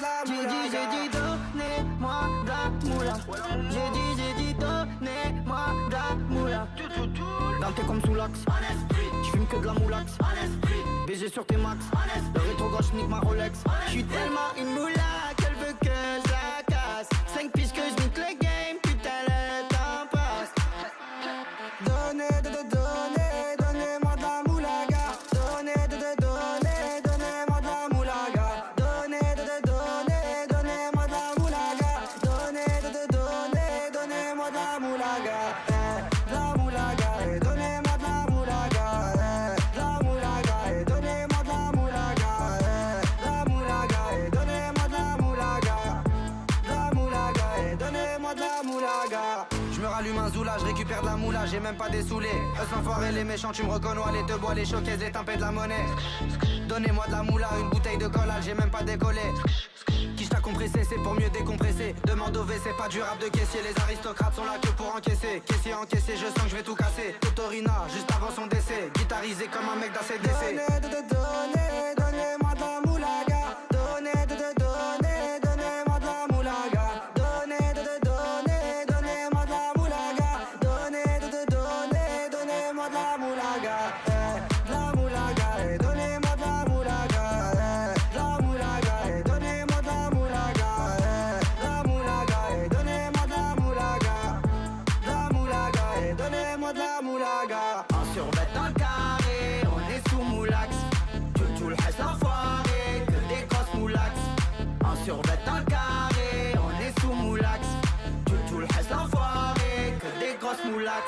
de la moulaga. J'ai dit donnez-moi de la moula. J'ai dit donnez-moi de la moula. Dans t'es comme sous l'axe, tu fumes que de la moulax. BG sur tes max, le rétro gauche nique ma Rolex. J'suis tellement une moula qu'elle veut que je la casse. 5 piges que je nique le game, putain le temps passe. Donnez-moi de la moulaga. Donnez-moi de la moulaga. Donnez-moi de la moulaga. Donnez-moi de la moulaga. De la moulaga, et donnez-moi de la moulaga. De la moulaga, et donnez-moi de la moulaga. De la moulaga, et donnez-moi de la moulaga. De la moulaga, et donnez-moi de la moulaga. Je me rallume un zoula, je récupère de la moula, j'ai même pas dessoulé. Eux enfoirés les méchants, tu me reconnais, les te bois, les choquaises, les tempêtes de la monnaie. Donnez-moi de la moula, une bouteille de collage, j'ai même pas décollé. Qui t'a compressé, c'est pour mieux décompresser. Demande au WC, pas du rap de caissier. Les aristocrates sont là que pour encaisser. Caissier encaissé, je sens que je vais tout casser. Totorina, juste avant son décès. Guitarisé comme un mec d'ACDC. Donnez-moi de la moulaga. Donnez-moi de la moulaga. Donnez-moi de la moulaga. Donnez-moi de la moulaga. De la moulaga, et donnez-moi de la moulaga. De la moulaga, et donnez-moi de la moulaga. De la moulaga, et donnez-moi de la moulaga. De la moulaga, et donnez-moi de la moulaga. En survêt dans le carré, on est sous moulax. Tout le reste l'enfoiré, que des grosses moulax. En survêt dans le carré, on est sous moulax. Tout le reste l'enfoiré, que des grosses moulax.